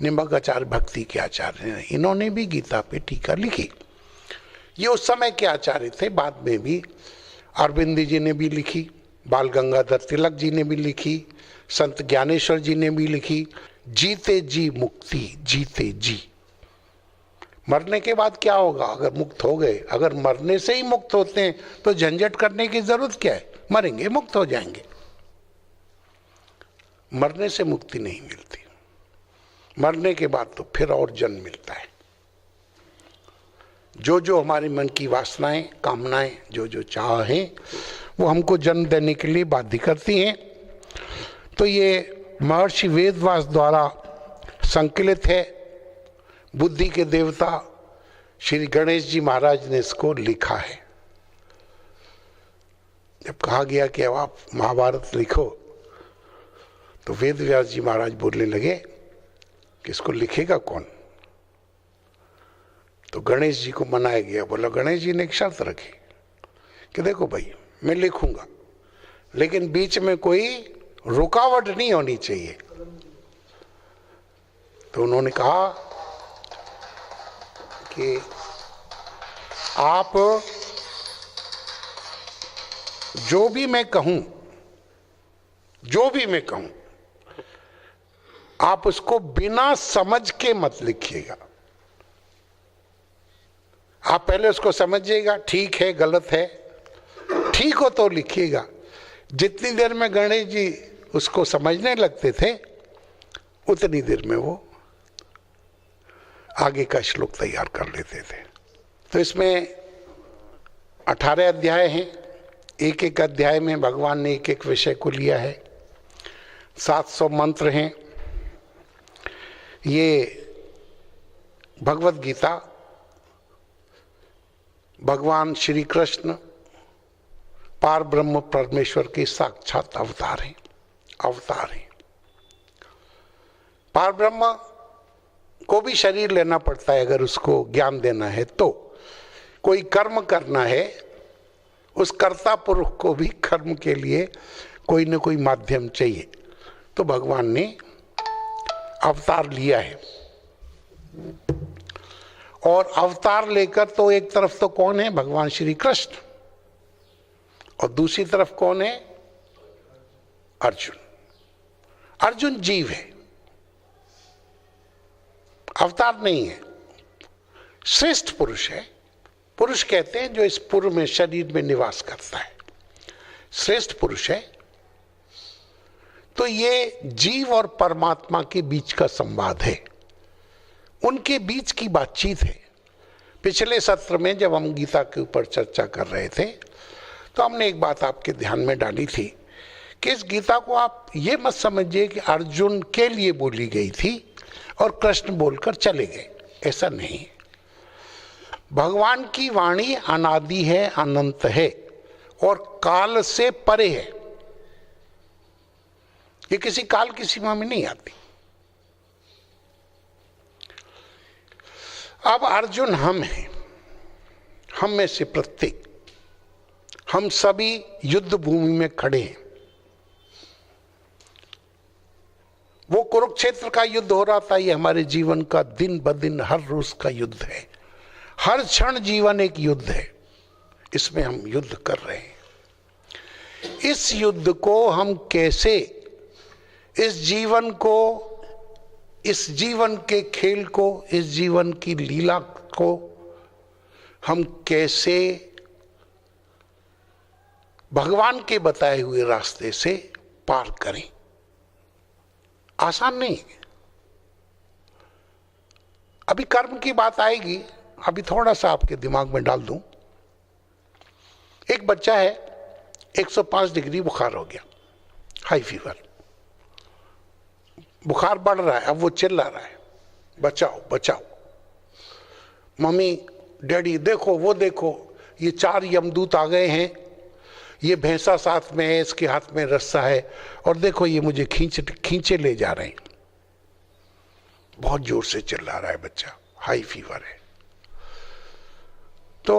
निम्बक आचार्य भक्ति के आचार्य हैं, इन्होंने भी गीता पे टीका लिखी। ये उस समय के आचार्य थे, बाद में भी अरविंद जी ने भी लिखी, बाल गंगाधर तिलक जी ने भी लिखी, संत ज्ञानेश्वर जी ने भी लिखी। जीते जी मुक्ति, जीते जी। मरने के बाद क्या होगा अगर मुक्त हो गए? अगर मरने से ही मुक्त होते हैं तो झंझट करने की जरूरत क्या है? मरेंगे, मुक्त हो जाएंगे। मरने से मुक्ति नहीं मिलती, मरने के बाद तो फिर और जन्म मिलता है। जो जो हमारे मन की वासनाएं, कामनाएं, जो जो चाह हैं, वो हमको जन्म देने के लिए बाध्य करती हैं। तो ये महर्षि वेदव्यास द्वारा संकलित है। बुद्धि के देवता श्री गणेश जी महाराज ने इसको लिखा है। जब कहा गया कि अब आप महाभारत लिखो, तो वेदव्यास जी महाराज बोलने लगे कि इसको लिखेगा कौन? तो गणेश जी को मनाया गया। बोला, गणेश जी ने एक शर्त रखी कि देखो भाई, मैं लिखूंगा लेकिन बीच में कोई रुकावट नहीं होनी चाहिए। तो उन्होंने कहा कि आप जो भी मैं कहूं, आप उसको बिना समझ के मत लिखिएगा। आप पहले उसको समझिएगा, ठीक है गलत है, ठीक हो तो लिखिएगा। जितनी देर में गणेश जी उसको समझने लगते थे, उतनी देर में वो आगे का श्लोक तैयार कर लेते थे। तो इसमें 18 अध्याय हैं। एक एक अध्याय में भगवान ने एक एक विषय को लिया है। 700 मंत्र हैं। ये भगवत गीता भगवान श्री कृष्ण पार ब्रह्म परमेश्वर के साक्षात अवतार हैं। पार ब्रह्म को भी शरीर लेना पड़ता है अगर उसको ज्ञान देना है तो। कोई कर्म करना है, उस कर्ता पुरुष को भी कर्म के लिए कोई न कोई माध्यम चाहिए। तो भगवान ने अवतार लिया है। और अवतार लेकर तो एक तरफ तो कौन है? भगवान श्री कृष्ण, और दूसरी तरफ कौन है? अर्जुन। अर्जुन जीव है, अवतार नहीं है। श्रेष्ठ पुरुष है। पुरुष कहते हैं जो इस पूर्व में शरीर में निवास करता है, श्रेष्ठ पुरुष है। तो ये जीव और परमात्मा के बीच का संवाद है, उनके बीच की बातचीत है। पिछले सत्र में जब हम गीता के ऊपर चर्चा कर रहे थे तो हमने एक बात आपके ध्यान में डाली थी कि इस गीता को आप ये मत समझिए कि अर्जुन के लिए बोली गई थी और कृष्ण बोलकर चले गए, ऐसा नहीं। भगवान की वाणी अनादि है, अनंत है और काल से परे है। ये किसी काल की सीमा में नहीं आती। अब अर्जुन हम हैं, हम में से प्रत्येक, हम सभी युद्ध भूमि में खड़े हैं। वो कुरुक्षेत्र का युद्ध हो रहा था, ये हमारे जीवन का दिन ब दिन हर रोज का युद्ध है। हर क्षण जीवन एक युद्ध है, इसमें हम युद्ध कर रहे हैं। इस युद्ध को हम कैसे, इस जीवन को, इस जीवन के खेल को, इस जीवन की लीला को हम कैसे भगवान के बताए हुए रास्ते से पार करें? आसान नहीं। अभी कर्म की बात आएगी, अभी थोड़ा सा आपके दिमाग में डाल दूं। एक बच्चा है, 105 डिग्री बुखार हो गया, हाई फीवर, बुखार बढ़ रहा है। अब वो चिल्ला रहा है, बचाओ बचाओ, मम्मी डैडी देखो, वो देखो, ये 4 यमदूत आ गए हैं, ये भैंसा साथ में है, इसके हाथ में रस्सा है, और देखो ये मुझे खींचे ले जा रहे हैं। बहुत जोर से चिल्ला रहा है बच्चा, हाई फीवर है। तो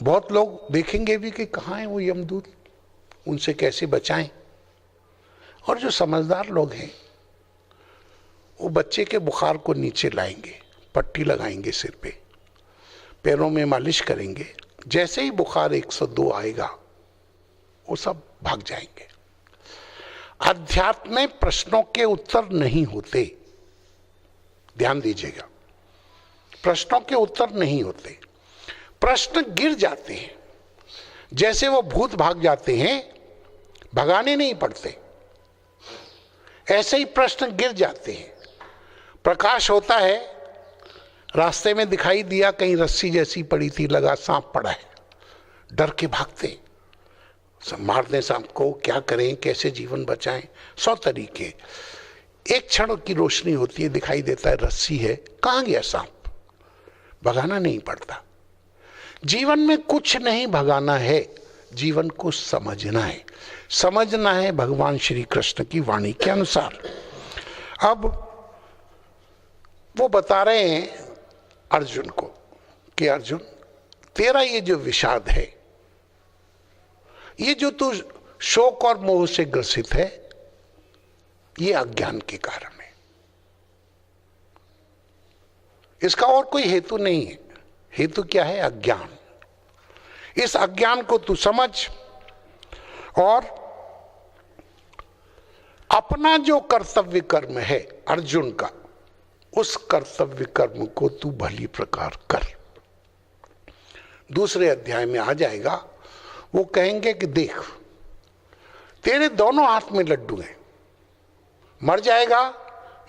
बहुत लोग देखेंगे भी कि कहाँ है वो यमदूत, उनसे कैसे बचाएं। और जो समझदार लोग हैं वो बच्चे के बुखार को नीचे लाएंगे, पट्टी लगाएंगे सिर पे, पैरों में मालिश करेंगे। जैसे ही बुखार 102 आएगा वो सब भाग जाएंगे। अध्यात्म में प्रश्नों के उत्तर नहीं होते, ध्यान दीजिएगा, प्रश्नों के उत्तर नहीं होते, प्रश्न गिर जाते हैं। जैसे वो भूत भाग जाते हैं, भगाने नहीं पड़ते, ऐसे ही प्रश्न गिर जाते हैं। प्रकाश होता है, रास्ते में दिखाई दिया कहीं रस्सी जैसी पड़ी थी, लगा सांप पड़ा है, डर के भागते, मार दें सांप को, क्या करें, कैसे जीवन बचाएं, 100 तरीके। एक क्षण की रोशनी होती है, दिखाई देता है रस्सी है, कहां गया सांप, भगाना नहीं पड़ता। जीवन में कुछ नहीं भगाना है, जीवन को समझना है, समझना है भगवान श्री कृष्ण की वाणी के अनुसार। अब वो बता रहे हैं अर्जुन को कि अर्जुन, तेरा ये जो विषाद है, ये जो तू शोक और मोह से ग्रसित है, ये अज्ञान के कारण है। इसका और कोई हेतु नहीं है। हेतु क्या है? अज्ञान। इस अज्ञान को तू समझ और अपना जो कर्तव्य कर्म है अर्जुन का, उस कर्तव्य कर्म को तू भली प्रकार कर। दूसरे अध्याय में आ जाएगा, वो कहेंगे कि देख, तेरे दोनों हाथ में लड्डू हैं, मर जाएगा,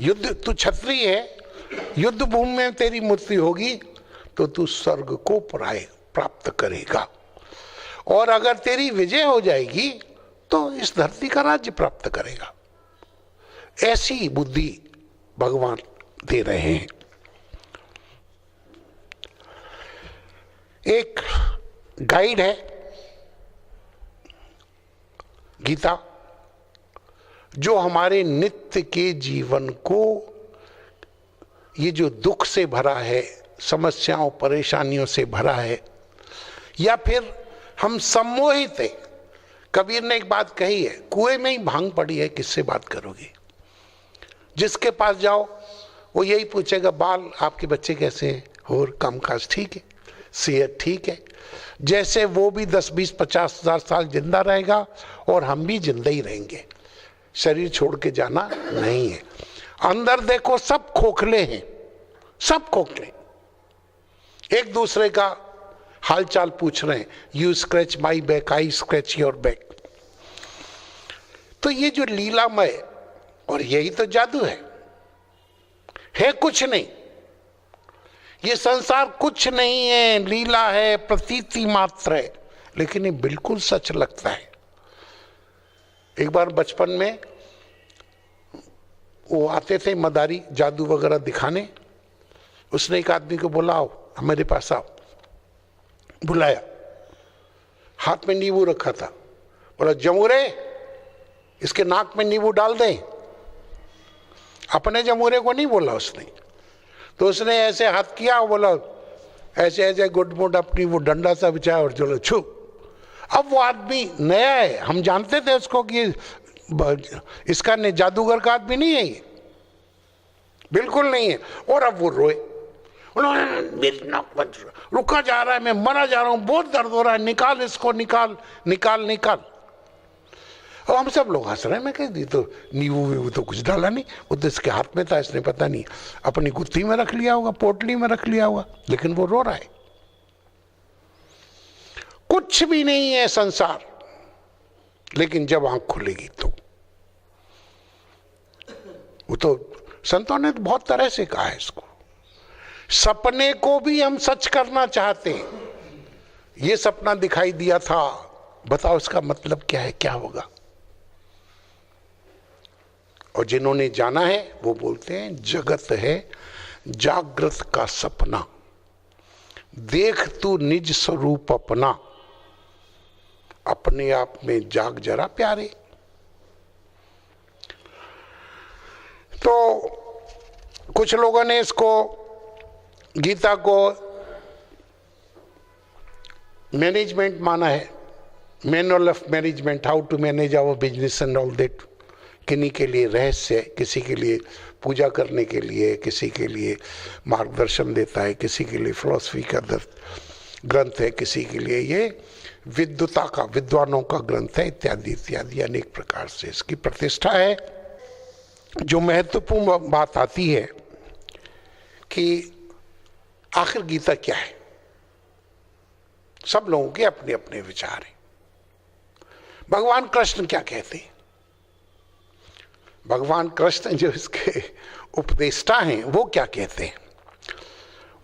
युद्ध, तू क्षत्रिय है, युद्ध भूमि में तेरी मृत्यु होगी तो तू स्वर्ग को प्राप्त करेगा, और अगर तेरी विजय हो जाएगी तो इस धरती का राज्य प्राप्त करेगा। ऐसी बुद्धि भगवान दे रहे हैं। एक गाइड है गीता, जो हमारे नित्य के जीवन को, ये जो दुख से भरा है, समस्याओं परेशानियों से भरा है, या फिर हम सम्मोहित हैं। कबीर ने एक बात कही है, कुएं में ही भांग पड़ी है, किससे बात करोगे? जिसके पास जाओ वो यही पूछेगा, बाल आपके बच्चे कैसे हैं, और कामकाज ठीक है, सेहत ठीक है। जैसे वो भी 10, 20, 50 हजार साल जिंदा रहेगा और हम भी जिंदा ही रहेंगे, शरीर छोड़ के जाना नहीं है। अंदर देखो, सब खोखले हैं, सब खोखले, एक दूसरे का हालचाल पूछ रहे हैं। You scratch my back, I scratch your back. तो ये जो लीलामय, और यही तो जादू है कुछ नहीं, ये संसार कुछ नहीं है, लीला है, प्रतीति मात्र है, लेकिन ये बिल्कुल सच लगता है। एक बार बचपन में वो आते थे मदारी जादू वगैरह दिखाने, उसने एक आदमी को बोला, आओ हमारे पास आओ। बुलाया, हाथ में नींबू रखा था, बोला जमूरे, इसके नाक में नींबू डाल दें। अपने जमूरे को नहीं बोला उसने, तो उसने ऐसे हाथ किया, बोला ऐसे ऐसे गुड मुड अपनी वो डंडा सा बिछाया और चलो छू। अब वो आदमी नया है, हम जानते थे उसको कि इसका जादूगर का आदमी नहीं है ये, बिल्कुल नहीं है। और अब वो रोए, मेरी नाक बंद, रुका जा रहा है, मैं मरा जा रहा हूं, बहुत दर्द हो रहा है, निकाल इसको, निकाल निकाल निकाल। और हम सब लोग हंस रहे हैं। मैं कह दी तो नींबू वीबू तो कुछ डाला नहीं, वो तो इसके हाथ में था, इसने पता नहीं अपनी गुत्थी में रख लिया होगा, पोटली में रख लिया होगा, लेकिन वो रो रहा है। कुछ भी नहीं है संसार, लेकिन जब आंख खुलेगी तो वो तो संतों ने तो बहुत तरह से कहा है इसको। सपने को भी हम सच करना चाहते हैं। ये सपना दिखाई दिया था, बताओ इसका मतलब क्या है, क्या होगा? और जिन्होंने जाना है वो बोलते हैं जगत है जागृत का सपना, देख तू निज स्वरूप अपना, अपने आप में जाग जरा प्यारे। तो कुछ लोगों ने इसको, गीता को मैनेजमेंट माना है, manual of management, how to manage our business and all that. किन्हीं के लिए रहस्य है, किसी के लिए पूजा करने के लिए, किसी के लिए मार्गदर्शन देता है, किसी के लिए फिलॉसफी का ग्रंथ है, किसी के लिए ये विद्वता का, विद्वानों का ग्रंथ है, इत्यादि इत्यादि अनेक प्रकार से इसकी प्रतिष्ठा है। जो महत्वपूर्ण बात आती है कि आखिर गीता क्या है, सब लोगों के अपने अपने विचार हैं। भगवान कृष्ण क्या कहते हैं? भगवान कृष्ण जो इसके उपदेष्टा हैं वो क्या कहते हैं,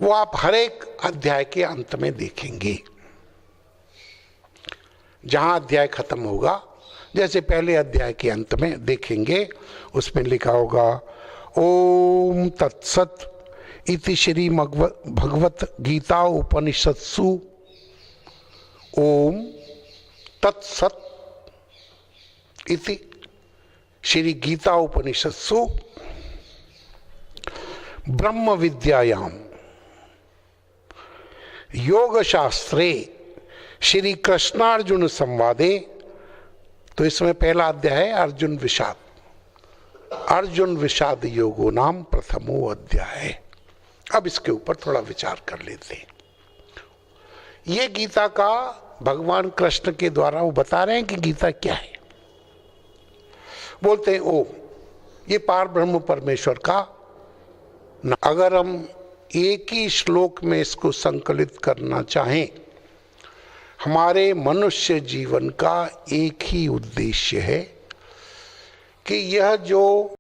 वो आप हर एक अध्याय के अंत में देखेंगे। जहां अध्याय खत्म होगा, जैसे पहले अध्याय के अंत में देखेंगे, उसमें लिखा होगा ओम तत्सत इति श्री भगवत गीता उपनिषत्सु। ओम तत्सत इति श्री गीता उपनिषत्सु ब्रह्म विद्यायाम योग शास्त्रे श्री कृष्णार्जुन संवादे। तो इसमें पहला अध्याय है अर्जुन विषाद, अर्जुन विषाद योगो नाम प्रथमो अध्याय। अब इसके ऊपर थोड़ा विचार कर लेते हैं। ये गीता का भगवान कृष्ण के द्वारा वो बता रहे हैं कि गीता क्या है। बोलते हैं ओम, ये पार ब्रह्म परमेश्वर का। अगर हम एक ही श्लोक में इसको संकलित करना चाहें, हमारे मनुष्य जीवन का एक ही उद्देश्य है कि यह जो